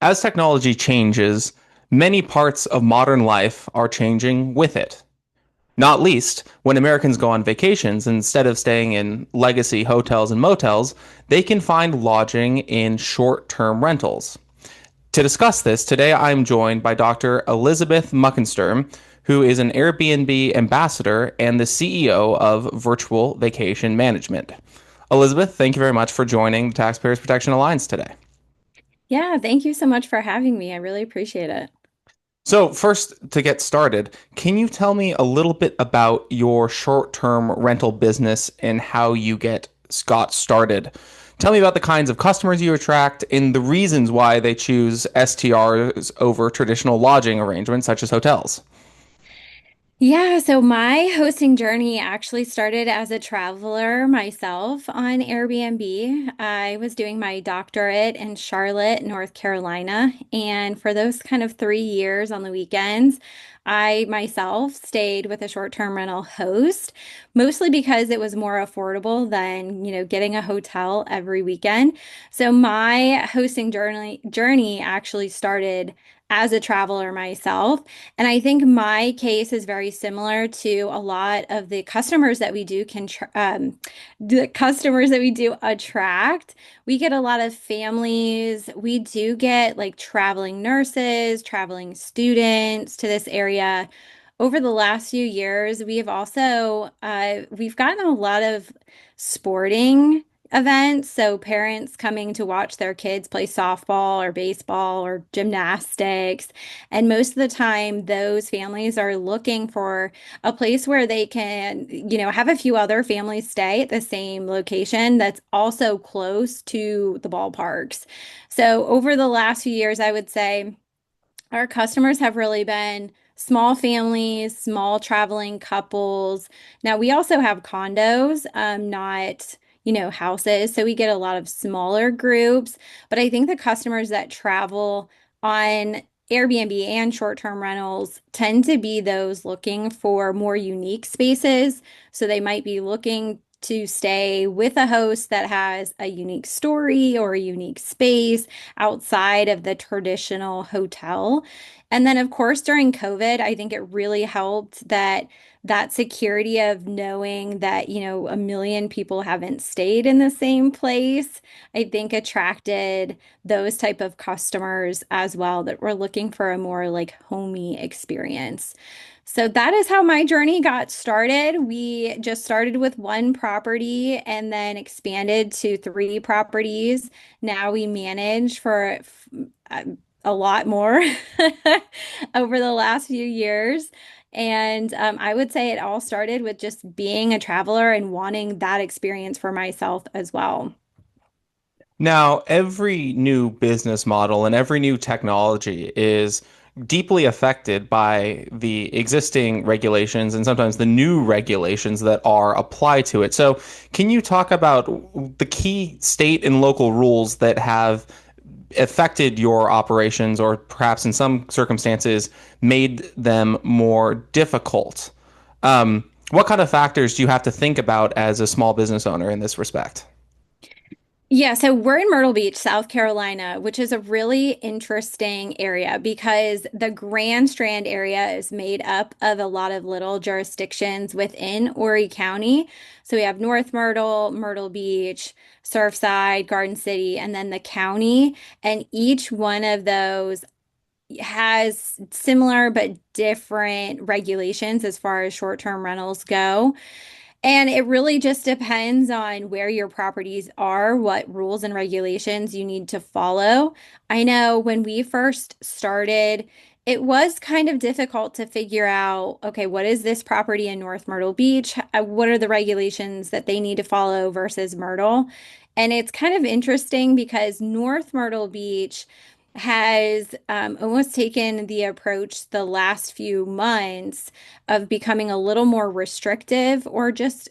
As technology changes, many parts of modern life are changing with it. Not least, when Americans go on vacations, instead of staying in legacy hotels and motels, they can find lodging in short term rentals. To discuss this, today I'm joined by Dr. Elizabeth Muckensturm, who is an Airbnb ambassador and the CEO of Virtual Vacation Management. Elizabeth, thank you very much for joining the Taxpayers Protection Alliance today. Yeah, thank you so much for having me. I really appreciate it. So, first, to get started, can you tell me a little bit about your short-term rental business and how you got started? Tell me about the kinds of customers you attract and the reasons why they choose STRs over traditional lodging arrangements such as hotels. Yeah, so my hosting journey actually started as a traveler myself on Airbnb. I was doing my doctorate in Charlotte, North Carolina, and for those kind of 3 years on the weekends, I myself stayed with a short-term rental host, mostly because it was more affordable than, getting a hotel every weekend. So my hosting journey actually started as a traveler myself. And I think my case is very similar to a lot of the customers that the customers that we do attract. We get a lot of families. We do get like traveling nurses, traveling students to this area. Over the last few years, we've gotten a lot of sporting events. So parents coming to watch their kids play softball or baseball or gymnastics. And most of the time, those families are looking for a place where they can, have a few other families stay at the same location that's also close to the ballparks. So over the last few years, I would say our customers have really been small families, small traveling couples. Now, we also have condos, not, houses. So we get a lot of smaller groups. But I think the customers that travel on Airbnb and short-term rentals tend to be those looking for more unique spaces. So they might be looking to stay with a host that has a unique story or a unique space outside of the traditional hotel. And then, of course, during COVID, I think it really helped that security of knowing that, a million people haven't stayed in the same place, I think attracted those type of customers as well that were looking for a more like homey experience. So that is how my journey got started. We just started with one property and then expanded to three properties. Now we manage for uh, a lot more over the last few years. And I would say it all started with just being a traveler and wanting that experience for myself as well. Now, every new business model and every new technology is deeply affected by the existing regulations and sometimes the new regulations that are applied to it. So, can you talk about the key state and local rules that have affected your operations or perhaps in some circumstances made them more difficult? What kind of factors do you have to think about as a small business owner in this respect? Yeah, so we're in Myrtle Beach, South Carolina, which is a really interesting area because the Grand Strand area is made up of a lot of little jurisdictions within Horry County. So we have North Myrtle, Myrtle Beach, Surfside, Garden City, and then the county. And each one of those has similar but different regulations as far as short-term rentals go. And it really just depends on where your properties are, what rules and regulations you need to follow. I know when we first started, it was kind of difficult to figure out, okay, what is this property in North Myrtle Beach? What are the regulations that they need to follow versus Myrtle? And it's kind of interesting because North Myrtle Beach has almost taken the approach the last few months of becoming a little more restrictive or just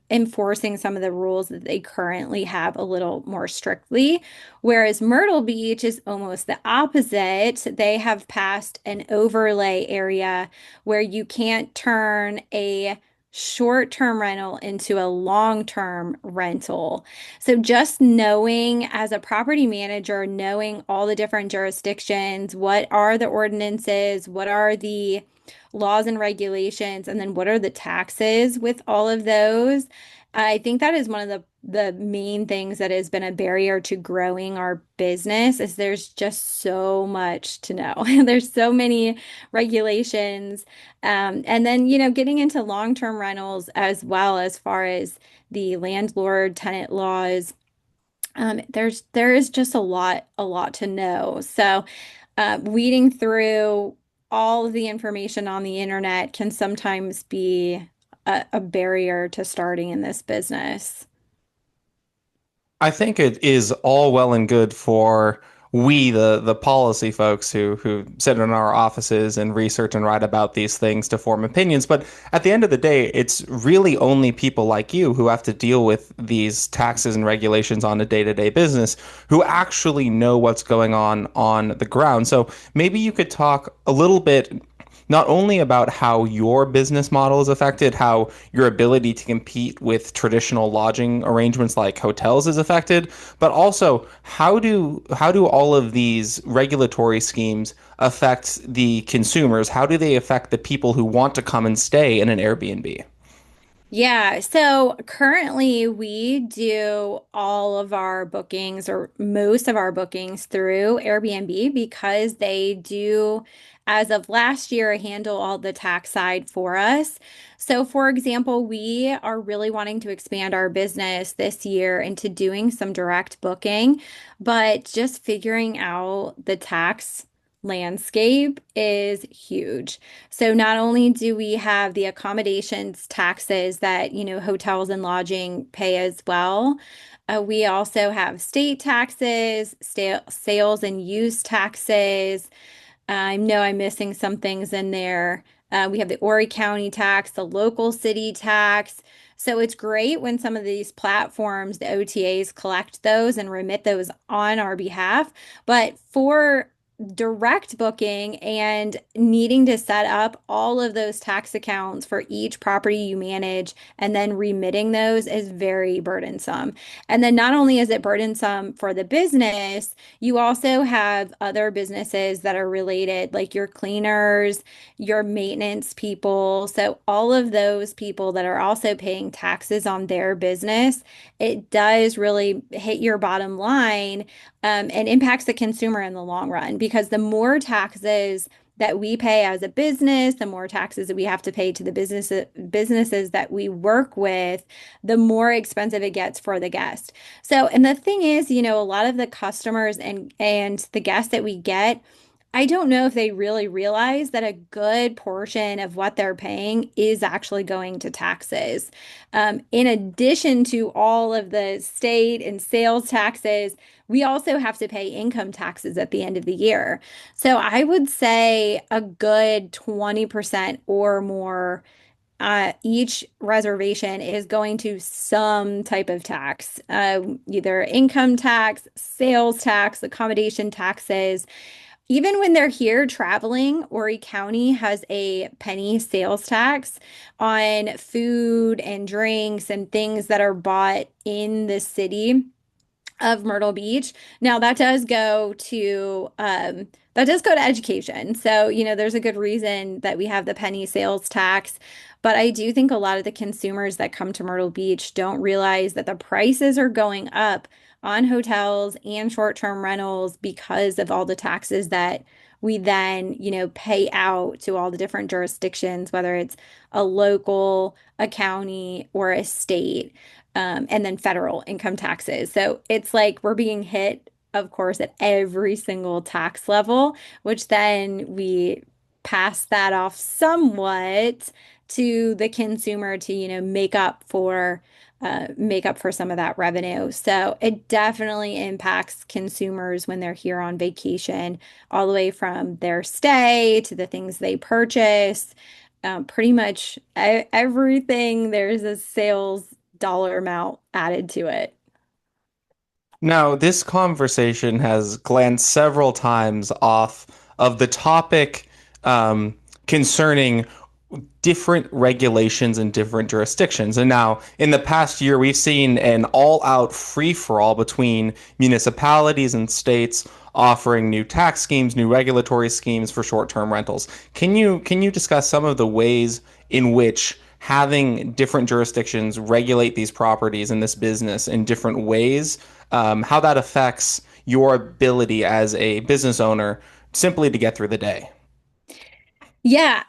enforcing some of the rules that they currently have a little more strictly. Whereas Myrtle Beach is almost the opposite. They have passed an overlay area where you can't turn a short-term rental into a long-term rental. So just knowing as a property manager, knowing all the different jurisdictions, what are the ordinances, what are the laws and regulations, and then what are the taxes with all of those. I think that is one of the main things that has been a barrier to growing our business is there's just so much to know. There's so many regulations. And then, getting into long-term rentals as well as far as the landlord tenant laws. There is just a lot to know. So, weeding through all of the information on the internet can sometimes be a barrier to starting in this business. I think it is all well and good for we, the policy folks who sit in our offices and research and write about these things to form opinions. But at the end of the day, it's really only people like you who have to deal with these taxes and regulations on a day-to-day business who actually know what's going on the ground. So maybe you could talk a little bit not only about how your business model is affected, how your ability to compete with traditional lodging arrangements like hotels is affected, but also how do all of these regulatory schemes affect the consumers? How do they affect the people who want to come and stay in an Airbnb? Yeah, so currently we do all of our bookings or most of our bookings through Airbnb because they do, as of last year, handle all the tax side for us. So, for example, we are really wanting to expand our business this year into doing some direct booking, but just figuring out the tax landscape is huge. So not only do we have the accommodations taxes that, hotels and lodging pay as well, we also have state taxes, sales and use taxes. I know I'm missing some things in there. We have the Horry County tax, the local city tax. So it's great when some of these platforms, the OTAs, collect those and remit those on our behalf. But for direct booking and needing to set up all of those tax accounts for each property you manage and then remitting those is very burdensome. And then not only is it burdensome for the business, you also have other businesses that are related, like your cleaners, your maintenance people. So all of those people that are also paying taxes on their business, it does really hit your bottom line, and impacts the consumer in the long run because the more taxes that we pay as a business, the more taxes that we have to pay to the businesses that we work with, the more expensive it gets for the guest. So, and the thing is, a lot of the customers and the guests that we get, I don't know if they really realize that a good portion of what they're paying is actually going to taxes. In addition to all of the state and sales taxes, we also have to pay income taxes at the end of the year. So I would say a good 20% or more, each reservation is going to some type of tax, either income tax, sales tax, accommodation taxes. Even when they're here traveling, Horry County has a penny sales tax on food and drinks and things that are bought in the city of Myrtle Beach. Now that does go to education. So, there's a good reason that we have the penny sales tax. But I do think a lot of the consumers that come to Myrtle Beach don't realize that the prices are going up on hotels and short-term rentals because of all the taxes that we then, pay out to all the different jurisdictions, whether it's a local, a county, or a state, and then federal income taxes. So it's like we're being hit, of course, at every single tax level, which then we pass that off somewhat to the consumer to, make up for some of that revenue. So it definitely impacts consumers when they're here on vacation, all the way from their stay to the things they purchase. Pretty much everything, there's a sales dollar amount added to it. Now, this conversation has glanced several times off of the topic concerning different regulations in different jurisdictions. And now, in the past year, we've seen an all-out free-for-all between municipalities and states offering new tax schemes, new regulatory schemes for short-term rentals. Can you discuss some of the ways in which having different jurisdictions regulate these properties and this business in different ways, how that affects your ability as a business owner simply to get through the day? Yeah,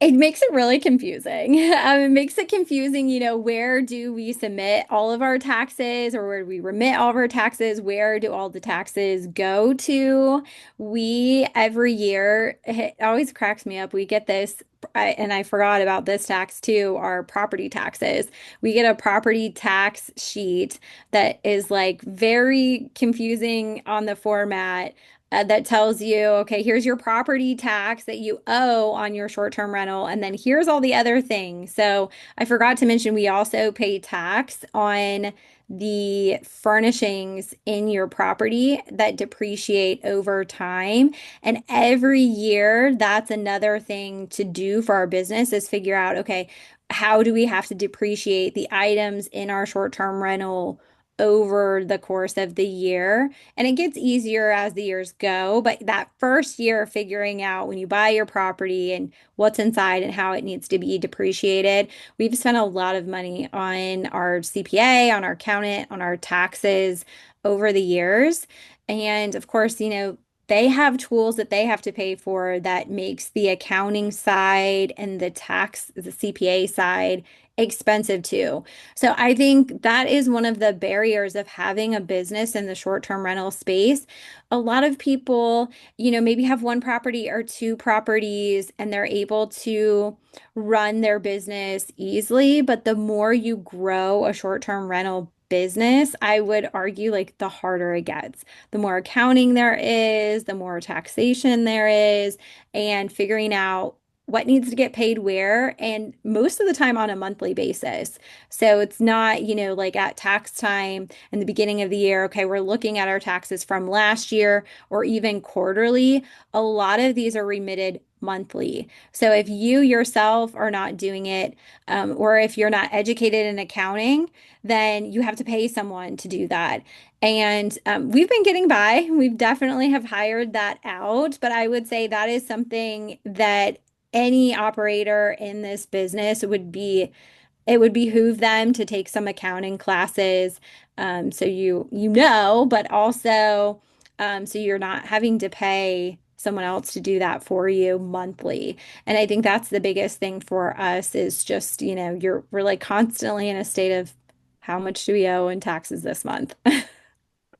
it makes it really confusing. It makes it confusing, where do we submit all of our taxes or where do we remit all of our taxes? Where do all the taxes go to? We, every year, it always cracks me up. We get this, and I forgot about this tax too, our property taxes. We get a property tax sheet that is like very confusing on the format that tells you, okay, here's your property tax that you owe on your short-term rental, and then here's all the other things. So I forgot to mention we also pay tax on the furnishings in your property that depreciate over time. And every year, that's another thing to do for our business is figure out, okay, how do we have to depreciate the items in our short-term rental over the course of the year? And it gets easier as the years go, but that first year, figuring out when you buy your property and what's inside and how it needs to be depreciated, we've spent a lot of money on our CPA, on our accountant, on our taxes over the years. And of course, they have tools that they have to pay for that makes the accounting side and the CPA side expensive too. So I think that is one of the barriers of having a business in the short-term rental space. A lot of people, maybe have one property or two properties and they're able to run their business easily, but the more you grow a short-term rental business, I would argue like the harder it gets. The more accounting there is, the more taxation there is, and figuring out what needs to get paid where, and most of the time on a monthly basis. So it's not, like at tax time in the beginning of the year, okay, we're looking at our taxes from last year or even quarterly. A lot of these are remitted monthly. So if you yourself are not doing it, or if you're not educated in accounting, then you have to pay someone to do that. And we've been getting by. We've definitely have hired that out, but I would say that is something that any operator in this business it would behoove them to take some accounting classes, so but also so you're not having to pay someone else to do that for you monthly. And I think that's the biggest thing for us is just, we're like constantly in a state of how much do we owe in taxes this month?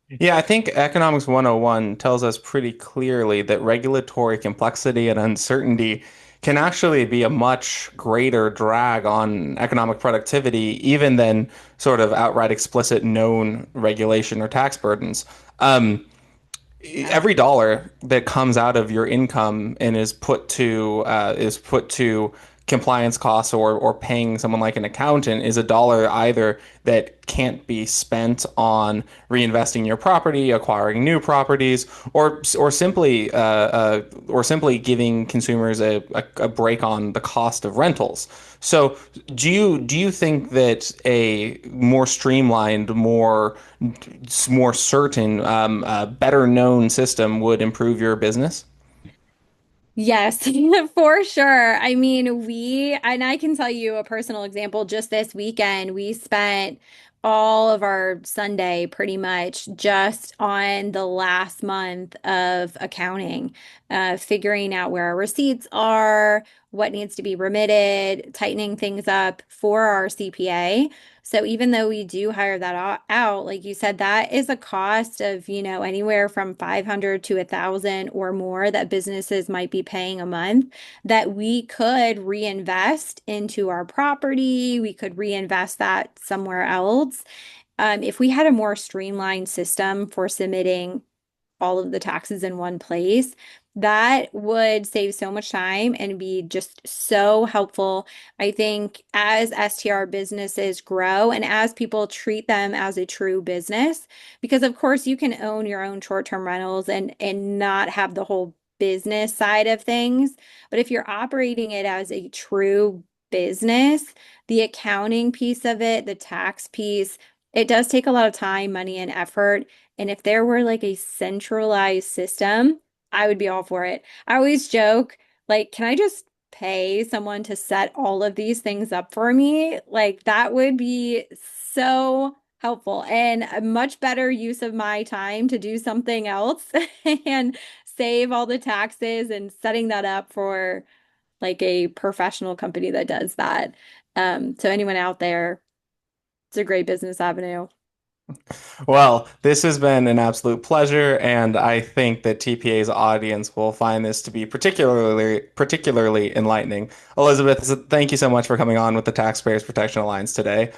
Yeah, I think Economics 101 tells us pretty clearly that regulatory complexity and uncertainty can actually be a much greater drag on economic productivity, even than sort of outright explicit known regulation or tax burdens. Um, every dollar that comes out of your income and is put to compliance costs or paying someone like an accountant is a dollar either that can't be spent on reinvesting your property, acquiring new properties, or simply giving consumers a break on the cost of rentals. So, do you think that a more streamlined, more certain, better known system would improve your business? Yes, for sure. I mean, and I can tell you a personal example. Just this weekend, we spent all of our Sunday pretty much just on the last month of accounting, figuring out where our receipts are, what needs to be remitted, tightening things up for our CPA. So even though we do hire that out, like you said, that is a cost of, anywhere from 500 to 1,000 or more that businesses might be paying a month that we could reinvest into our property. We could reinvest that somewhere else. If we had a more streamlined system for submitting all of the taxes in one place, that would save so much time and be just so helpful. I think as STR businesses grow and as people treat them as a true business, because of course you can own your own short-term rentals and not have the whole business side of things. But if you're operating it as a true business, the accounting piece of it, the tax piece, it does take a lot of time, money, and effort. And if there were like a centralized system, I would be all for it. I always joke, like, can I just pay someone to set all of these things up for me? Like, that would be so helpful and a much better use of my time to do something else and save all the taxes and setting that up for like a professional company that does that. So anyone out there, it's a great business avenue. Well, this has been an absolute pleasure, and I think that TPA's audience will find this to be particularly enlightening. Elizabeth, thank you so much for coming on with the Taxpayers Protection Alliance today.